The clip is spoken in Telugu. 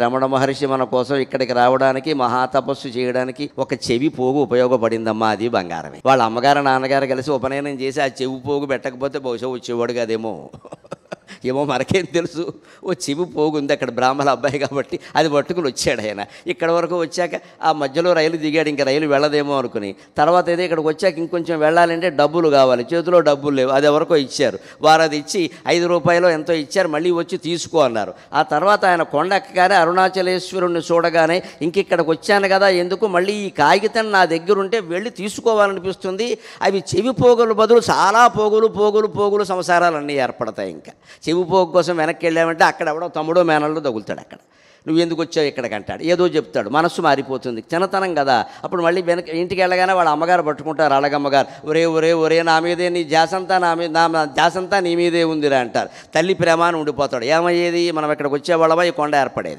రమణ మహర్షి మన కోసం ఇక్కడికి రావడానికి మహాతపస్సు చేయడానికి ఒక చెవి పోగు ఉపయోగపడిందమ్మా, అది బంగారమే. వాళ్ళ అమ్మగారు నాన్నగారు కలిసి ఉపనయనం చేసి ఆ చెవి పోగు పెట్టకపోతే బహుశా వచ్చేవాడు కాదేమో. ఏమో మనకేం తెలుసు. ఓ చెవి పోగు ఉంది అక్కడ, బ్రాహ్మణ అబ్బాయి కాబట్టి అది పట్టుకుని వచ్చాడు ఆయన. ఇక్కడ వరకు వచ్చాక ఆ మధ్యలో రైలు దిగాడు, ఇంకా రైలు వెళ్ళదేమో అనుకుని. తర్వాత ఏదో ఇక్కడికి వచ్చాక ఇంకొంచెం వెళ్ళాలంటే డబ్బులు కావాలి, చేతిలో డబ్బులు లేవు. అది ఎవరికో ఇచ్చారు, వారు అది ఇచ్చి 5 రూపాయలు ఎంతో ఇచ్చారు, మళ్ళీ వచ్చి తీసుకో అన్నారు. ఆ తర్వాత ఆయన కొండ ఎక్కగానే అరుణాచలేశ్వరుణ్ణి చూడగానే ఇంకిక్కడికి వచ్చాను కదా, ఎందుకు మళ్ళీ ఈ కాగితం నా దగ్గర ఉంటే వెళ్ళి తీసుకోవాలనిపిస్తుంది. అవి చెవి పోగులు బదులు చాలా పోగులు సంసారాలన్నీ ఏర్పడతాయి. ఇంకా చెవి పోగు కోసం వెనక్కి వెళ్ళామంటే అక్కడ ఎవడో తమ్ముడో మేనల్లో తగులుతాడు. అక్కడ నువ్వు ఎందుకు వచ్చావు ఇక్కడికి అంటాడు, ఏదో చెప్తాడు, మనస్సు మారిపోతుంది, చిన్నతనం కదా. అప్పుడు మళ్ళీ వెనక ఇంటికి వెళ్ళగానే వాళ్ళ అమ్మగారు పట్టుకుంటారు, అళగమ్మగారు, ఒరే నా మీదే నీ ధ్యాసంతా నా ధ్యాసంతా నీ మీదే ఉందిరా అంటారు. తల్లి ప్రేమ అని ఉండిపోతాడు. ఏమయ్యేది, మనం ఇక్కడికి వచ్చేవాళ్ళమా ఈ కొండ ఏర్పడేది.